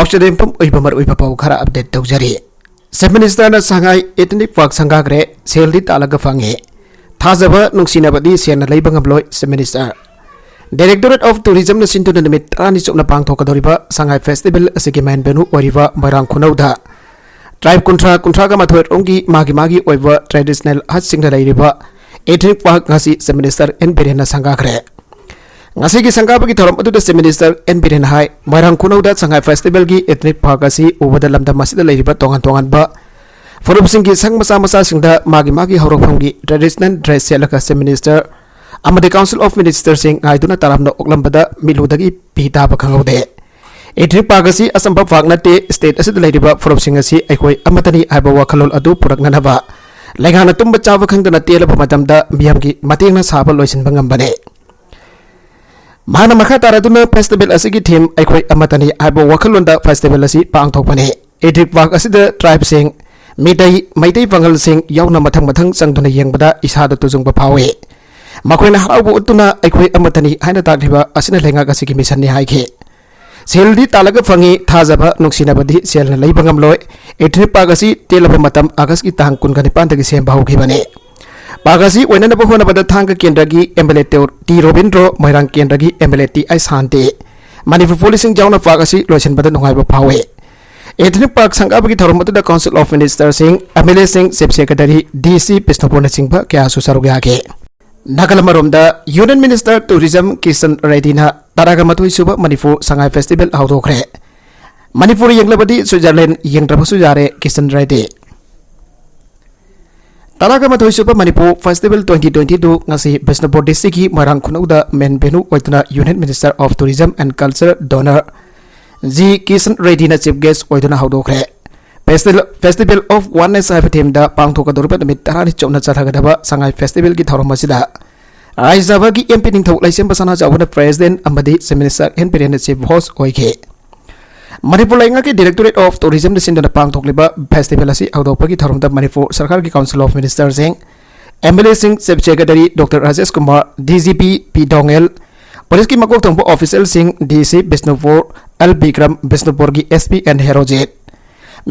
पाउचदेमपम ओइबमर ओइबा पाउ खरा अपडेट तौजरी सब मिनिस्टर ना संघाई एथनिक पार्क संघाग्रे सेलदी तालगा फंगे थाजबा नुंसिनाबदी सेना लेबंगमलोय सब मिनिस्टर डायरेक्टरेट ऑफ टूरिज्म न सिंटू निमित रानी चोकना पांगथोकदोरिबा संघाई फेस्टिवल असिगे मैन बेनु ओरिबा मरांग खुनौदा ट्राइब कुंट्रा का मथोय रोंगी मागी ओइबा ट्रेडिशनल हज सिंगना लेरिबा एथनिक पार्क ngasi सब मिनिस्टर एन बिरेन संघाग्रे ngasi की संघाबगी थोरम अदुदा सब मिनिस्टर एन बिरेन हाय मरांग खुनौदा संघाई फेस्टिवल की एथनिक पार्क असि उबदा लमदा मसिदा लेरिबा तोंगन बा फरुबसिंग की संग मसा सिंगदा मागी हौरफंगी ट्रेडिशनल ड्रेस सेलका सब मिनिस्टर अमदे काउंसिल ऑफ मिनिस्टर सिंह आइदुना तारामना ओकलंबदा मिलुदगी पीता बखंगौदे एथनिक पार्क असि असंभव पार्क नते स्टेट असिदा लेरिबा फरुबसिंग असि अखोय अमतनी हाइबा वखलोल अदु पुरकननबा लेगाना तुम्बा चाव खंगदना तेलबा मतमदा मियामगी मतेंगना साबा लोइसिनबा ngambane माना मखा तारादुना फेस्टिवल असि थीम अखोय अमतनी हाइबा वखलोंदा फेस्टिवल असि पांगथोकपने ethnic park असिदा tribe Singh Meitei पंगल Singh यावना मथंग चंगदुना येंगबदा इसादा तुजुंगबा फावे मखोयना हराउबो उतुना अखोय अमतनी हाइना तागलिबा असिना लेंगा गसिगी मिशन नि हाइखे सेलदी तालगा फंगी थाजबा नुंसिनाबदी सेलना लेबंगमलोय एथनिक पार्क असि तेलबा मतम अगस्त की तांग 29 तगी सेम बाहुखिबने पार्क असि ओइननबा होनबदा थांग केंद्रगी एमएलए टी रोबिंद्रो मोइरांग केंद्रगी एमएलए टी आई शांति मणिपुर पुलिसिंग जावना पार्क असि लोइसनबदा नुंगाइबा फावे एथनिक पार्क संगाबगी थोरम अदुदा council of minister Singh MLA Singh chief secretary DC बिष्णुपुरना सिंह क्या सुसरुग यागे नागलमरोमदा यूनियन मिनिस्टर टूरिज्म किशन रेड्डीना तारागमथोय सुबा मणिपुर संगाई फेस्टिवल हौदोखरे मणिपुर येंगलबदी स्विट्जरलैंड येंगद्रबसु यारे किशन रेड्डी तारागमथोय सुबा Manipur festival 2022 ngasi Bishnupur district की मरांग खुनौदा मेन बेनु ओइतुना union minister of tourism and culture DoNER ji Kishan Reddy ना चीफ गेस्ट ओइतुना हौदोखरे फेस्टिवल ऑफ वननेस हाइब थीम दा पांगथोकदोरबा नमित तरानि चौना चथागदबा संगाई फेस्टिवल की थौरम मसिदा रायजाबा की एमपी निंगथौ लाइसेम बसना चावना प्रेसिडेंट अमदी chief minister N Biren chief host ओइखे मणिपुर लाइंगा के डायरेक्टरेट ऑफ टूरिज्म ने सिंदना पांगथोकलिबा फेस्टिवल असि हौदोकपा की थौरम दा मणिपुर सरकार की council of minister Singh MLA Singh chief secretary doctor Rajesh Kumar DGP P Doungel police की मकोक थंगबो official Singh DC Bishnupur L Bikram Bishnupur की SP N Herojit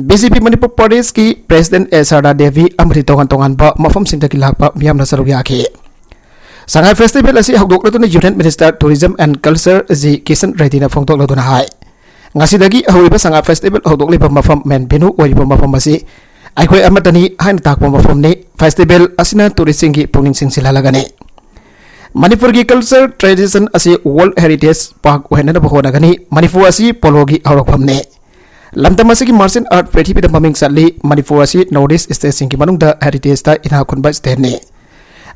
BJP Manipur Pradesh की प्रेसिडेंट एसारदा देवी अमरी तोंगन मफम सिंह लापा मियामना सरुग याखे संगाई फेस्टिवल असि हौदोकलदुना union minister tourism and culture ji Kishan रेड्डीना फोंदोकलदुना हाय ngasiदगी हौरिबा संगाई फेस्टिवल हौदोकलिबा मफम मेन बेनु ओरिबा मफम असि अखोय अमतनी हाइन ताकबा मफमने फेस्टिवल असिना टूरिस्टिंग की पुनिंग सिंगसिलालगने मणिपुर की कल्चर ट्रेडिशन असि वर्ल्ड हेरिटेज पार्क ओहेनना होनगनी मणिपुर असि पोलोगी हौरफमने लमदम असि की मार्शल आर्ट पृथ्वीदा ममिंग चली मणिपुर असि नॉर्थ ईस्ट स्टेट्स की मनुंगदा हेरिटेज ता इना खुनबा स्टेट ने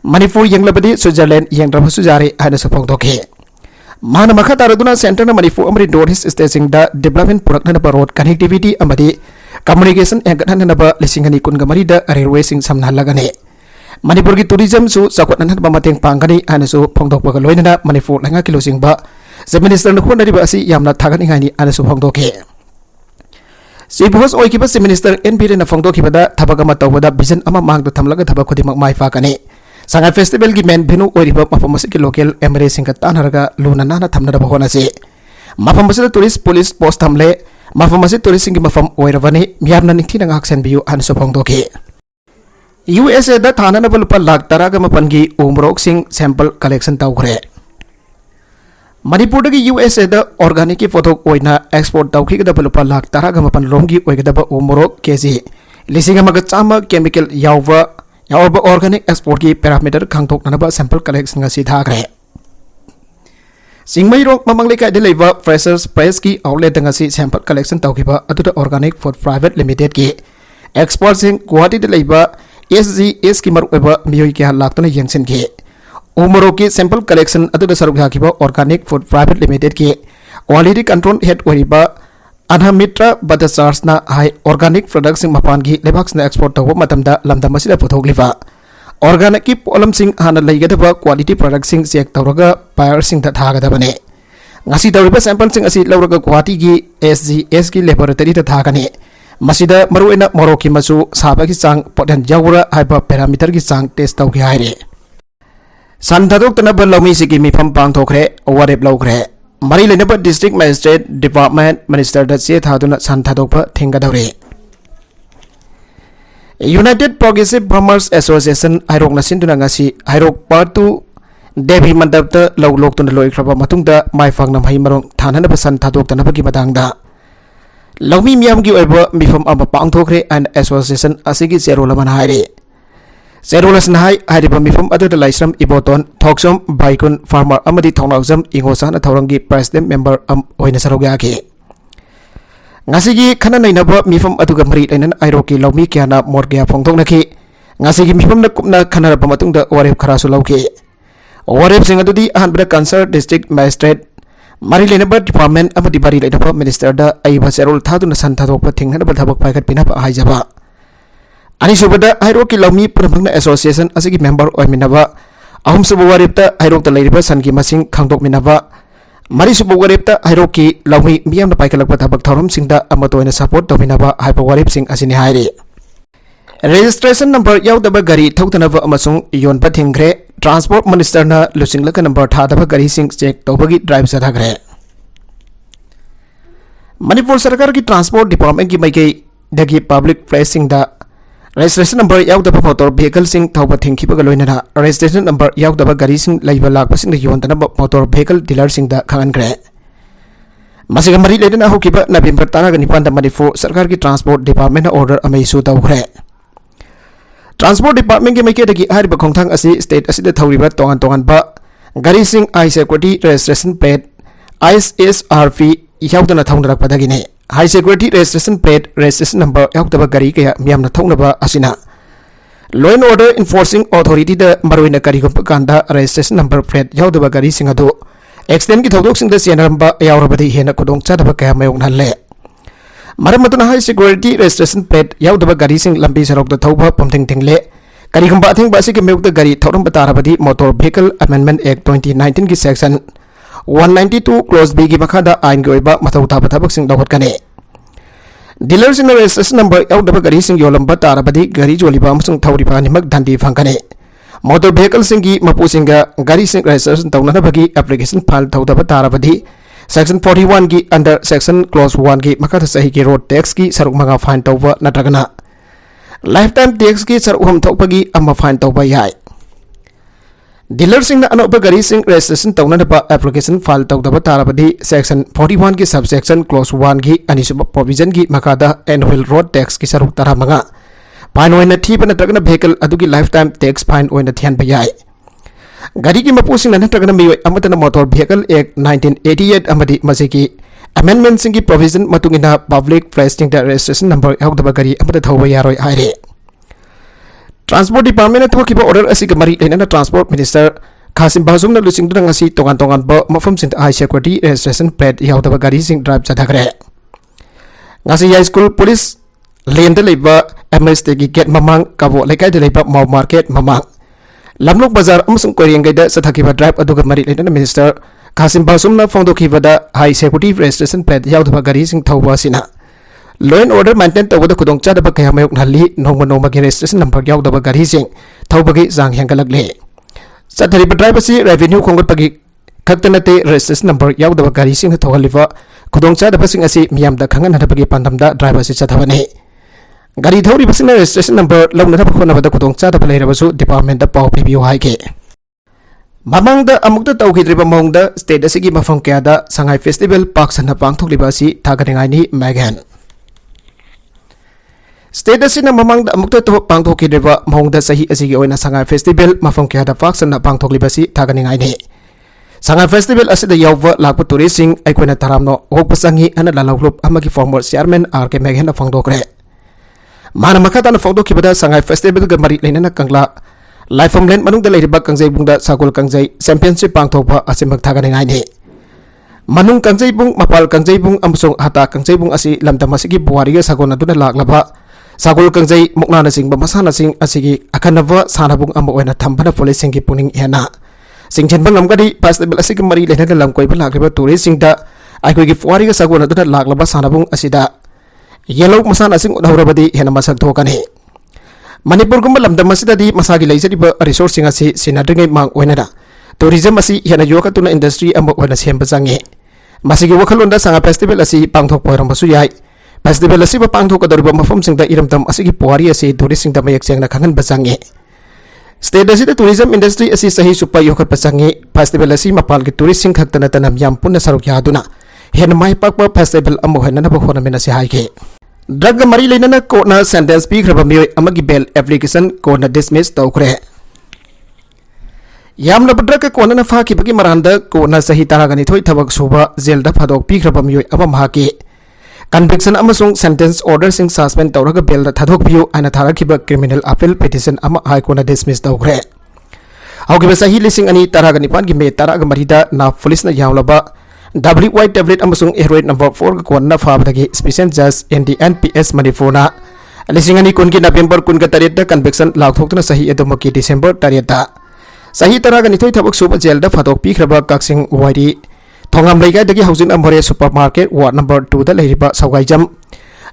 मणिपुर येंगलबदी स्विट्जरलैंड येंगद्रबसु जारे हाइना सफोंगदोखे माना मखा तारदुना सेंटर न मणिपुर अमरी नॉर्थ ईस्ट स्टेट्स दा डेवलपमेंट पुरकनबा रोड कनेक्टिविटी अमदी कम्युनिकेशन एंगननबा लिसिंगनी कुनगमरी दा रेलवे सिंग समनालगने मणिपुर की टूरिज्म सु चौकटनबा मतेंग पांगनी हाइनासु फोंगदोकपगा लोइनना मणिपुर लांगा किलोसिंगबा चीफ मिनिस्टर न खोनरिबा असि यामना थागनिहाइनी हाइनासु फोंगदोके चीफ होस्ट ओइकिबा चीफ मिनिस्टर एन बिरेन फोंदोकिबदा थबक अमा तौबदा विजन अमा मांगदा थमलगा थबक खुदिमक माइफाकने संगाई फेस्टिवल की मेन भेनु ओरिबा मफम असि की लोकल एमएलए सिंह तानरगा लुना नाना थमनरबा होनासे मफम असि टूरिस्ट पुलिस पोस्ट थमले मफम असि टूरिस्ट सिंह मफम ओइरबने मियामना निंगथिना ngaksen biu hanso फोंदोके यूएसए दा थाननबा लुपा लाख 10 की उमरोक सिंह सैंपल कलेक्शन तौखरे मणिपुर की यूएसए दा ऑर्गेनिक की फोटो ओइना एक्सपोर्ट तौखिगदबा लुपा लाख 10 लोमगी ओइगदबा उमरोक केजी लिसिंग अमगा चामा केमिकल यावबा ऑर्गेनिक एक्सपोर्ट की पैरामीटर खांगथोकनबा सैंपल कलेक्शन असि थाग्रे सिंगमैरोक ममंगलेकाय दे लेबा फ्रेशर्स प्रेस की आउटलेट दंगसी सैंपल कलेक्शन तौखिबा अदुदा ऑर्गेनिक फूड प्राइवेट लिमिटेड की एक्सपर्ट सिंग गुवाहाटी दे लेबा एसजीएस की मरुबा मियोय के लाक्तना यंगसिन के उमरो की सैंपल कलेक्शन अदुदा सरुग याखिबा ऑर्गेनिक फूड प्राइवेट लिमिटेड की क्वालिटी कंट्रोल हेड ओरिबा अनहमित्रा बदचार्सना हाई ऑर्गेनिक प्रोडक्ट्स मपान की लेबाक्सना एक्सपोर्ट तौबा मतमदा लमदम मसिदा पुथोगलिबा ऑर्गेनिक की पोलम सिंह हाना लेगदबा क्वालिटी प्रोडक्ट्स सिंह चेक तौरगा बायर सिंह दा थागदबने ngasi तौरिबा सैंपल सिंह असि लौरगा गुवाहाटी की एसजीएस की लेबोरेटरी दा थागने मसिदा मरुइना मोरोक की मसु साबा की चांग पोटेन जावरा हाइबा पैरामीटर की चांग test तौगे हाइरे sun थादोक्तनबा लौमी सिगी मिफम पांगथोखरे ओवरेप लौखरे mari lenaba district magistrate department minister da che thaduna san thadokpa thingadore United Progressive Farmers Association Hairok na sinduna ngasi Hairok part 2 Devi mandapta law lok tun loi khraba matungda mai fang nam hai marong thanana basan thadok tanaba ki badangda lawmi miam gi oiba mifam aba pangthokre and association asigi zerola man haire zerola snai hariba mifam adu laisram iboton thoksom baikun farmer amadi thongnawjam ingosan thaurangi president member oina sarogya ke ngasigi khana nainaba mifam aduga mari lainan airoki lawmi kyana morgya phongthoknaki ngasigi mifam na kupna khana ba matungda warep kharasu lawke warep sing adudi ahanbra cancer district magistrate mari lenaba department amadi bari lenaba minister da aiba serol thaduna san thadokpa thingna ba thabak paikat pinaba haijaba ani subada airoki lawmi pramangna association asigi member oiminaba ahum subu warepta airokta leiriba sangi masing khangdok minaba mari subu warepta airoki lawmi miyam na paikalakpa thabak thorom singda amatoina support dominaba haipa warep sing asini hairi registration number yaudaba gari thautanaba amasung yonpa thingre transport minister na lusinglaka number thadaba gari sing check tobagi drive sadagre manipur sarkar ki transport department ki maikei dagi public place singda registration number yaudaba motor vehicle sing thauba thingkibaga loinana registration number yaudaba gari sing laiba lakpa sing yontana motor vehicle dealer sing da khangangre masiga mari ledana hokiba November tanaga nipanda manipur sarkar ki transport department na order amai su tawgre transport department ki maike dagi hariba khongthang asi state asida thawriba tongan ba gari sing I security registration plate ISRP yaudana thawnarak padagine high security registration plate registration number yaudaba gari kaya miyamna thawnaba asina law and order enforcing authority da maroina gari gumpa kanda registration number plate yaudaba gari sing adu accident ki thawdok sing da senaramba yaurabadi hena kodong chadaba kaya mayong nalle Maramatuna high security registration plate yaudaba gari sing lambi sarok da thauba pomthing thingle gari gumba athing basi ke meuk da gari thauram batarabadi motor vehicle amendment act 2019 ki section 192 clause b ki makada ain gi oiba mathau thaba thabak sing dawhat kane dealer sing registration number yaudaba gari sing yolamba tarabadi gari joliba amsung thauriba nimak dhandi phangkane motor vehicle sing gi mapu singa gari sing registration tawnana bagi application file thaudaba tarabadi section 41 की under section clause 1 की मखा सही की road tax की सरक मंगा fine तौबा नत्रगना life time tax की सरक हम थौपगी अम्मा फाइन तौबा याय डीलर सिंह अनोब गरी सिंह रजिस्ट्रेशन तौनदबा एप्लीकेशन फाइल तौदबा तारबदी सेक्शन 41 की सब सेक्शन क्लॉज 1 की अनिसुब प्रोविजन की मखादा एनुअल रोड टैक्स की सरक तारा मंगा फाइन ओइना थीब नत्रगना व्हीकल अदुगी लाइफ टाइम टैक्स फाइन ओइना थियन बयाय gari ki mapu sing nantagana mi amatana motor vehicle act 1988 amadi masiki amendment sing ki provision matungina public placing the registration number yaudaba gari amata thauba yaroi haire transport department na thokiba order asiga mari lenana transport minister Khasim Bazum na lusing dang asi tongan ba mafam sing high security registration plate yaudaba gari sing drive chadagre ngasi high school police lane de leba amnesty ki gate mamang kabo lekai de leba mau market mamang Lamlok Bazar amasung Koreangada Sathakiba Drive aduga mari lenana minister Khasim Basumna phongdokibada high security registration plate yaudaba gari sing thauba sina law and order maintain tawada kudong chadaba kaya mayok nali nongma gi registration number yaudaba gari sing thaubagi jang hengalagle Sathariba drive si revenue khonggot pagi khaktanate registration number yaudaba gari sing thawaliba kudong chadaba sing asi miyam da khangan hadabagi pandamda driver si chathabane gari thori basina registration number launa thab khona bada kudong cha da phalai rabasu department da pau pbu hai ke mamang da amuk da tawki driba mong da state asigi mafam kya da sangai festival park sana pangthok liba si thaganingai ni magan state asina mamang da amuk da to pangthok ki driba mong da sahi asigi oina sangai festival mafam kya da park sana pangthok liba si thaganingai ni sangai festival asida yawwa lakpa tourist sing aikoina taramno hokpasangi ana lalawlup amagi former chairman rk magan na phangdokre Mana makata na photo kibada sangai festival ga mari lenana kangla life land manung da leiriba kangjai bungda sagol kangjai championship pangthokba asimak thaganingai ni manung kangjai bung mapal kangjai bung amsong hata kangjai bung asi lamdam asigi buwari ga sagol aduna laklaba sagol kangjai mukna na sing ba masana sing asigi akanava sanabung amo oina thambana police sing ki puning hena singchen bangam gadi festival asigi mari lenana lamkoi ba lakriba tourist sing da aikoi gi buwari ga sagol aduna laklaba sanabung asida Yellow masana sing udhaurabadi hena masak thokani Manipur gumba lamdam asidadi masagi laisariba resource sing asi sinadringai mang oinana tourism asi hena yoka tuna industry amo oina semba jange masigi wakhalonda sanga festival asi pangthok poirambasu yai festival asi ba pangthok kadariba mafam singda iramtam asigi puari asi tourist singda mayak sengna khangan basange state asi the tourism industry asi sahi supa yokhat basange festival asi mapal ki tourist sing khak tanam yam punna saruk yaduna hen mai pakpa festival amu henna ba khona mena si haike drug mari leinana ko na sentence pi khraba mi amagi bail application ko na dismiss tawkre yamna drug ko na fa ki bagi maranda ko na sahi taragani thoi thabak suba jail da phadok pi khraba mi amam haki conviction amasung sentence order sing suspend tawraga bail da thadok biu ana tharakhiba criminal appeal petition ama high court na dismiss tawkre augiba sahi lising ani taragani pan gi me taraga marida na police na yawlaba WY tablet amasung heroin number 4 ko na fabdagi special judge NDNPS Manipurna lisingani kun ki November kun ka tarit da conviction lakhokna sahi edumaki December tarit da sahi taragani thoi thabak suba jail da phadok pi khraba kaksing wairi thongam leiga dagi housing amore supermarket ward number 2 da leiriba saugaijam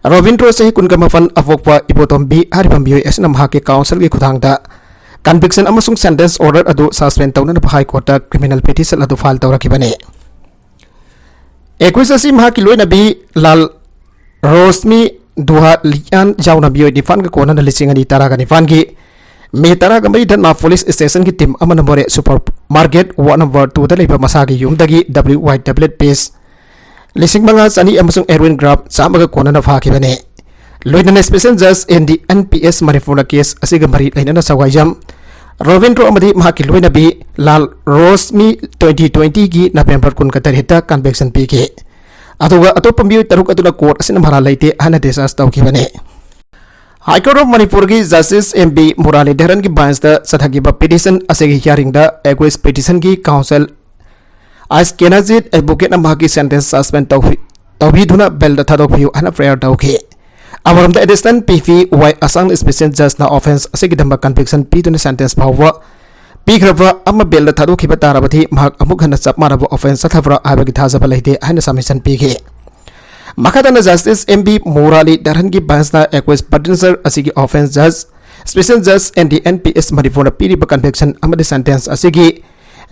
Rovindro sahi kun ka mafan avokpa ibotombi haribam bioi asnam hake council gi khudang da conviction amasung sentence order adu suspend tawna high court da criminal petition adu file tawrakibane Equisasi mahaki loy nabi lal rosmi duha lian jauna bioi difan ka kona na lising ani taraga difan gi me taraga mai dan na police station ki team amana more supermarket ward number 2 da leiba masagi yum dagi WY tablet piece lising manga sani amasung heroin grab samaga kona na phaki bane loy na special judge NDNPS Manipurna case asiga mari laina na sawaijam Rovindro amadi mahaki loy nabi lal rosmi 2020 gi November kun ka tarita conviction pi ke aduga atop pambiu taruk aduna court asin mara laite hana desas taw ki bane High Court of Manipur gi Justice MB Murali Dharan gi bench da sathagi ba petition asegi hearing da equis petition gi council as kenazit advocate na mahaki sentence suspend tawbi duna bel da thadok view hana prayer taw ke Amaram the assistant PV why asang special judge na offense asigi damba conviction P to sentence power P grava amma bel da thadu khiba tarabati mahak amuk hana chap marabu offense sathavra abagi thazaba leite hana submission P ke makadana justice MB Murali Dharan gi bench na equis partisan asigi offense judge special judge NDNPS Manipurna P ba conviction amma sentence asigi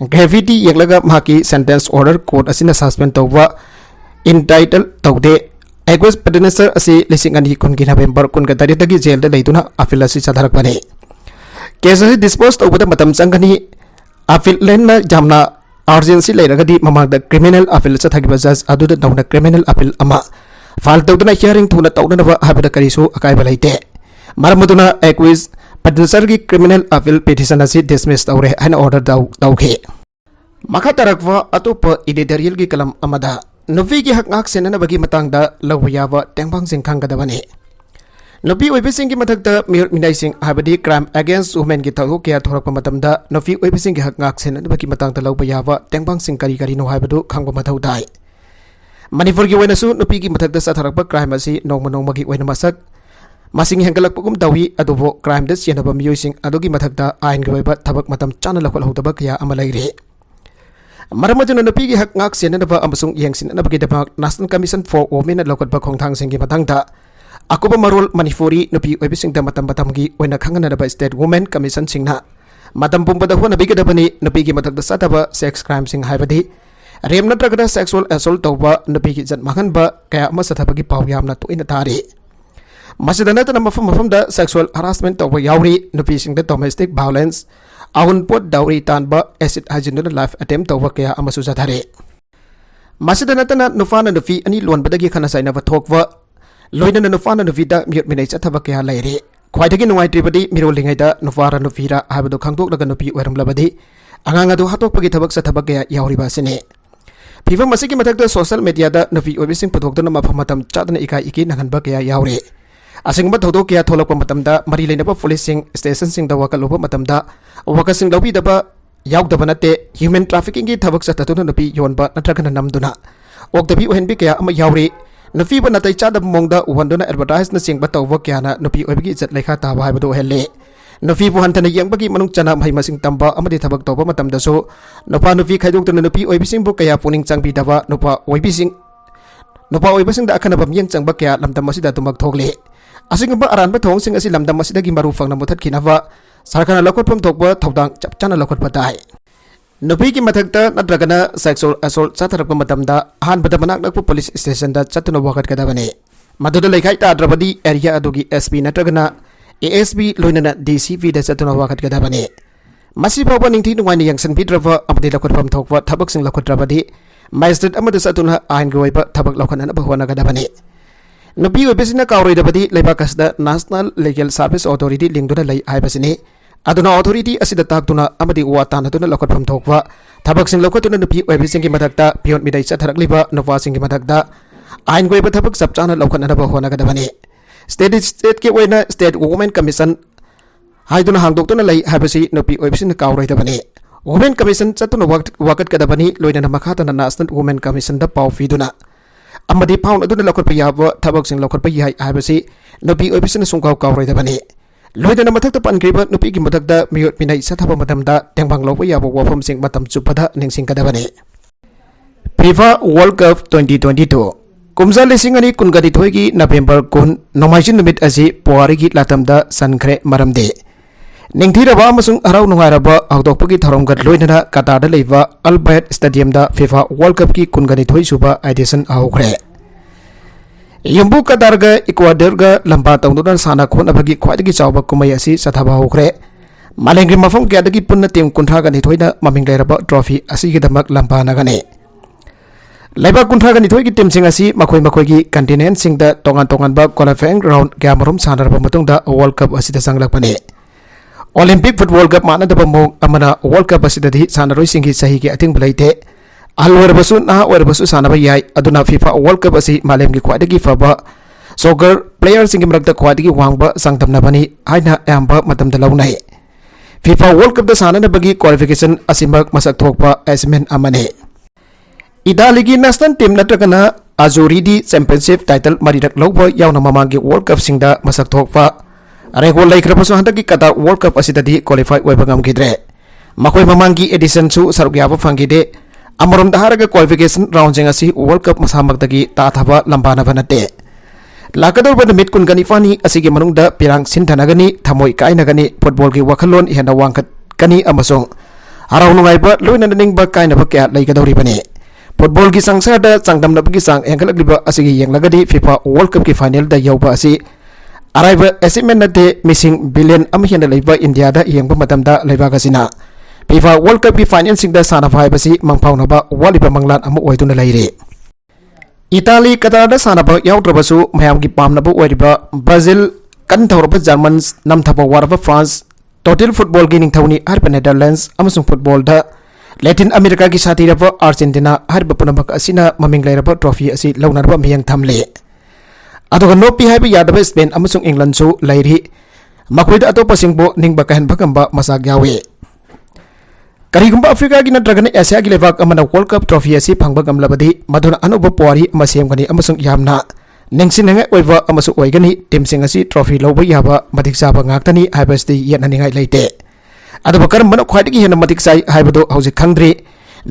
gravity yenglaga mahaki sentence order court asina suspend tawwa entitled tawde Equus Petitioner asi lising ani kun ki November kun ka tarit dagi jail da leituna appeal asi sadharak bane case asi disposed of the matam changani appeal len na jamna urgency leiragadi mamang da criminal appeal sa thagi judge adu da dawna criminal appeal ama file tawduna hearing thuna tawna ba habida karisu akai balaite maramuduna Equus Petitioner gi criminal appeal petition asi dismiss tawre an order dawke makatarakwa atopa editorial gi kalam amada Nupi ki hak ngak senana bagi matang da lawyawa tengbang sing khanggadabane Nupi oibising ki mathak da mir minai sing habadi crime against women ki thau kya thorak matam da nupi oibising ki hak ngak senana bagi matang da lawyawa tengbang sing kari kari no habadu khangba mathau dai Manipur ki wainasu nupi ki mathak da satharak ba crime asi nongma nongma ki waina masak masing hengalak pugum dawi adubo crime da sianaba miyoi sing adugi mathak da ain gi waiba thabak matam chana lakhol hodaba kya amalaire Maramajuna nupi gi hak ngak senana amasung yengsin na bagi daba National Commission for Women at lokat ba khongthang sing gi matangda akuba marol Manipuri nupi oibising da matam batam gi oina khangana da State Women Commission singna matam pumbada hona bigi dabani nupi gi matak da sataba sex crime sing haibadi rem natraga sexual assault tawba nupi gi jat mahan ba kaya ama sathaba gi paw yamna to ina tari masidana ta mafam da sexual harassment tawba yauri nupi sing da domestic violence Ahun pot dawri tanba acid hajinuna life attempt tawba kaya amasu zathare masidana tana nufana nufi ani lon badagi khana saina ba thokwa loina na nufana nufi da miut minai chathaba kaya laire khwaidagi nuai tribadi miro lingai da nufara nufira habado khangtok laga nupi waram labadi anganga do hatok pagi thabak sathaba kaya yauri ba sine phifa masigi mathak da social media da nufi obising pathok da ma phamatam chadna ikai iki nangan ba kaya yauri asingba thodo kya tholakpa matamda mari leinaba policing station sing da wakaloba matamda wakasing dawi daba yaugdaba nate human trafficking gi thabak satatuna nupi yonba natragana namduna okdabi ohenbi kya ama yauri nupi ba natai chada mongda wanduna advertise na singba tawwa kya na nupi oibigi jat lekha taba haibado helle nupi bu hantana yangbagi manung chana mai masing tamba amadi thabak tawba matamda so nupa nupi khaidokduna nupi oibising bu kya puning changbi daba nupa oibising da akhanabam yang changba kya lamdam masida tumak thogle Asingba aranba thong sing asi lamdam asidagi marufang na muthat kinava sarkana lakhotpam thokba thodang chapchana lakhotpa dai नुपी की मथक्ता नत्रगना sexual assault चाथरप मतमदा अहानबदा मनाक नकपु police station दा चतुन वागतगदबने मदुदा लेखाई ताद्रबदी area अदुगी SP नत्रगना एएसपी लोइनना डीसीपी दा चतुन वागतगदबने मसी फावबा निंथि नुवाइना यंगसनबिद्रबा अमदि लखुटफम थोकवा थबकसिंग लखुट्रबदी मैजिस्ट्रेट अमदि चतुना आइनगि ओइबा थबक लखनना होनागदबने नुपी ओइबसिना कावरोइदबदी लेबाकसदा नेशनल लीगल सर्विस अथॉरिटी लिंगदुना लै हाइबसिने अदुना अथॉरिटी असिदा ताकतुना अमदि वा तानदुना लखुटफम थोकवा थबकसिंग लखुटुना नुपी ओइबसिंगि मथक्ता पियोन मिदै चथरकलिबा नुपासिंगि मथक्ता आइन गोइबा थबक सबचाना लखनना होनागदबने स्टेट के ओइना स्टेट वुमेन कमीशन हाइदुना हांगदोक्तुना लै हाइबसि नुपी ओइबसिना कावरोइदबने वुमेन कमीशन चतुना वाकतगदबनी लोइना मखातना नेशनल वुमेन कमीशन दा पाव फीदुना अमदि पाउन अदुना लखुटपा याबा थबकसिंग लखुटपा याइ हाइबसि नुपी ओइबसिना सुंकाव कावरोइदबने लोइदना मथक्ता पनग्रिबा नुपी की मथक्ता मियोट मिनै सथाबा मतमदा तेंबांग लौबा याबा वाफमसिंग मतम चुपदा निंगसिंगदबने फीफा वर्ल्ड कप 2022 कुमजा लिसिंग अनि कुनगदिथोय की नवेम्बर 10 नोमाइजिन नुमित असि पुवारी की लातमदा सनखरे मरमदे निंगथिरबा अमसुंग हराव नुंगाइरबा हौदोकपगी थरमगत लोइदना कतारदा लेबा अल्बर्ट स्टेडियम दा फीफा वर्ल्ड कप की कुनगदिथोय सुबा एडिशन आहौखरे यम्बु कतारगा इक्वाडोरगा लंबा तौदुना साना खोनबगी ख्वाइदगी चावबा कुमै असि सथाबा हौखरे मालेंगि मफम क्यादगी पुन्ना टीम कुंथ्रागा निथोइना ममिंग लेरबा ट्रॉफी असिगिदमक लंबा नगने लेबा कुंथ्रागा निथोइगी टीमसिंग असि मखोइ मखोइगी कंटिनेंट सिंगदा तोंगान तोंगानबा क्वालिफाइंग राउंड क्यामरुम सानरबा मतुंगदा वर्ल्ड कप असिदा संगलकपने ओलंपिक फुटबॉल कप मानदबा मोंग अमना वर्ल्ड कप असिददी सानरोइसिंगी सही की अतिंग बलैते अलवरबसु ना वरबसु सानबा याइ अदुना फीफा वर्ल्ड कप असि मालेमगी ख्वाइदगी फबा सॉकर प्लेयर सिंगी मरक्ता ख्वाइदगी वांगबा संगतमनबनी हाइना एम्बा मतमदा लौनाइ फीफा वर्ल्ड कप दा साननबगी क्वालिफिकेशन असिमक मसक थोकपा एसमेंट अमने इटालीगी नेशनल टीम नत्रगना अजोरीदी चैंपियनशिप टाइटल मरिरक लौबा यावना ममांगी वर्ल्ड कप सिंगदा मसक थोकपा रेगोल लैख्रबसु हंदकी कतार वर्ल्ड कप असिददी क्वालिफाई ओइबा ngamgidre मखोइ ममांगी एडिशन सु सरुक याबा फंगिदे अमरम दहारगा क्वालिफिकेशन राउंड असी वर्ल्ड कप मसामक्तगी ताथाबा लंबानबा नते लाकदौबा नमित कुनगनिफानी असिगे मनुंगदा पिरांग सिनथनगनी थमोइ काइनगनी फुटबॉल की वखलोन हेना वांखतकनी अमसोंग हराव नुंगाइबा लोइना निंगबा काइनबा क्या लैगदौरिबने फुटबॉल की संसारदा चांगदमनबगी सांग हेंगलकलिबा असिगे येंगलगदी फीफा वर्ल्ड कप की फाइनल दा यौबा असी अराइबा एसिमेंट नते मिसिंग बिलियन अमहेना लैबा इंडिया दा येंगबा मतमदा लैबागसिना फीफा वर्ल्ड कप की फाइनल सिंगदा सानबा हाइबसि मंगफाउनबा वालिबा मंगलान अमु ओइदुना लैरे इटाली कतारदा सानबा याउद्रबसु मयामगी पामनबा ओइरिबा ब्राजील कनथौरबा जर्मन नमथबा वारबा फ्रांस टोटल फुटबॉल की निंगथौनी हरबा नेदरलैंड्स अमसुंग फुटबॉल दा लैटिन अमेरिका की साथीरबा अर्जेंटीना हरबा पुनमक असिना ममिंग लैरबा ट्रॉफी असि लौनरबा मियंग थमले अदुगा नोपी हाइबा यादबा स्पेन अमसुंग इंग्लैंड सु लैरि मखोइदा अतोपसिंगबो निंगबा कहनबगंबा मसाक यावे करीगुंबा अफ्रीका की नत्रगन एशिया की लेबाक अमना वर्ल्ड कप ट्रॉफी असि फंगबा गमलबदी मधुना अनुभव पुवारी अमा सेमगनी अमसुंग यामना निंगसिनंगे ओइबा अमसु ओइगनी टीमसिंग असि ट्रॉफी लौबा याबा मदिक चाबा ngakतनी हाइबसदी येननिंगाइ लैते अदुबा करमबना ख्वाइदगी हेना मदिक चाइ हाइबदो हौजिक खंद्री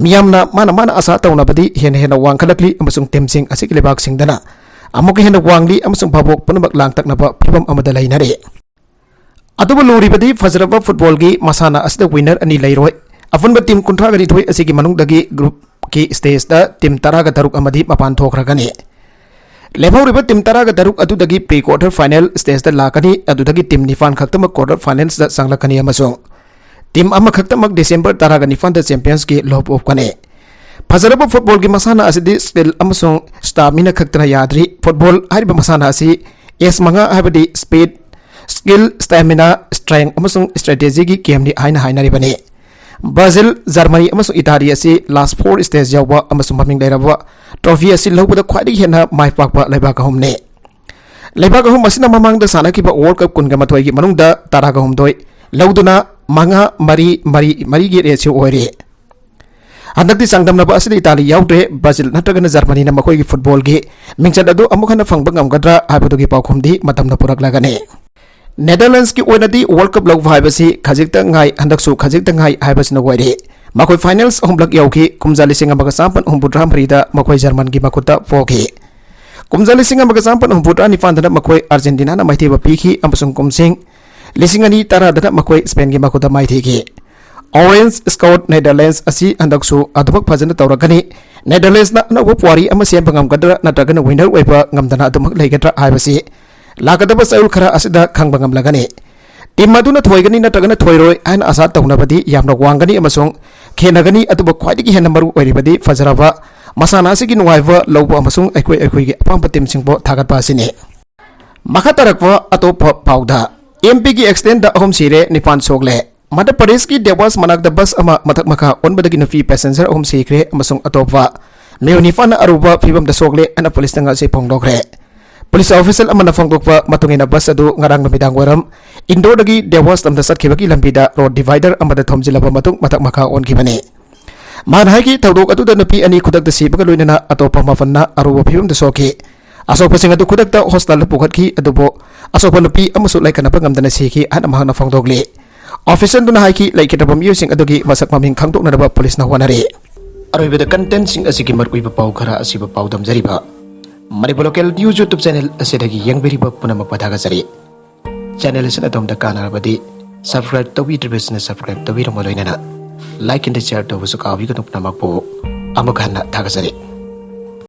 मियामना माना आशा तौनबदी हेना वांखलकली अमसुंग टीमसिंग असि की लेबाक सिंगदना अमुक हेना वांगली अमसुंग भाबोक पुनमक लांगतकनबा फिबम अमदा लैनरे अदुबा लोरिबदी फजरबा फुटबॉल की मसाना असदा विनर अनि लैरोय अफुनबा टीम कुंथ्रागनी थोइ असिगी मनुंगदगी ग्रुप की स्टेज दा टीम तरागा तरुक अमदी मपान थोखरगनी लेमौरिबा टीम तरागा तरुक अदुदगी प्री क्वार्टर फाइनल स्टेज दा लाकनी अदुदगी टीम निफान खक्तमक क्वार्टर फाइनल्स दा संगलकनी अमसोंग टीम अमा खक्तमक डिसेंबर तरागा निफान दा चैंपियंस की लॉप ऑफ कने फजरबा फुटबॉल की मसाना असिदी स्किल अमसोंग स्टामिना खक्तना याद्री फुटबॉल हारिबा मसाना असि एस मंगा हाबदी स्पीड स्किल स्टैमिना स्ट्रेंथ अमसोंग स्ट्रेटेजी की गेमनी हाइना हाइनारिबने ब्राजील जर्मनी अमसुंग इटाली असि लास्ट 4 स्टेज यावबा अमसुंग ममिंग लैरबा ट्रॉफी असि लौबदा ख्वाइदगी हेना माइपाकपा लेबाक हमने लेबाक हम असि ममांगदा सानकिबा वर्ल्ड कप कुनगा मथोइगी मनुंगदा तरागा हमदोय लौदुना मंगा मरी मरी मरी गी रेसियो ओइरे हंदक्ति संगदमनबा असि इटाली याउद्रे ब्राजील नत्रगना जर्मनी न मखोइगी फुटबॉल गी मिंगचद अदु अमुखना फंगबा ngamgadra हाइबदुगी पाउखुमदी मतमना पुरकलागने नेदरलैंड्स की ओइनदी वर्ल्ड कप लौबा हाइबसि खजिकता ngai हंदकसु खजिकता ngai हाइबसना ओइरे मखोइ फाइनल्स अहुमलक याउखि कुमजा लिसिंग अमगा चांपन हुमबुद्राम दा मखोइ जर्मन की मखुता फोखि कुमजा लिसिंग अमगा चांपन हुमबुद्रा निफानदा मखोइ अर्जेंटीना ना माइथेबा पीखि अमसुंग कुमसिंग लिसिंग अनि तरादा मखोइ स्पेन की मखुता माइथेखि Orange Scout Netherlands asi handaksu adumak fajana tawrakani Netherlands na anauba puari ama sem bangamgadra natragana winner oiba ngamdana adumak legadra haibasi lakadaba sayul khara asida khangba ngamlagani tim maduna thoigani natragana thoiroi aina asa tawnabadi yamna wangani amasong khenagani aduba khwaidigi henna maru oiribadi fajaraba masana asigi nuwaiba lawba amasong aikoi gi apamba tim singbo thagatpa asini makatarakwa atopa pauda MP gi extend da ahom sire nipan sogle Madhya Pradesh ki Dewas managda bus ama matak maka onbadagi nafi passenger ahom sikre amasong atopa meonifa na aruba fibam da sogle ana police nga si pongdogre police official ama na fongdokpa matungina bus adu ngarang namidang waram Indo dagi Dewas lamda satkibaki lambida road divider ama da thomjilaba matung matak maka on kibani manhagi tawdok adu da napi ani kudak da sibaga loinana atopa mafanna aruba fibam da soki asok pasing adu kudak da hostel pukatki adubo asok napi amasuk laikana pangamdana siki an amahang na fongdogli Officer duna haiki laikitabam yusing adugi masak maming khangtok nadaba police na wanari aroibeda content sing asigi markuiba pau khara asiba pau damjariba Manipur local news YouTube channel asidagi yangberiba punamak padhagasari channel asina domda kanarabadi subscribe tawi business subscribe tawi ramaloinana like and share tawu sukawi kanuk namakpo amakhanna thagasari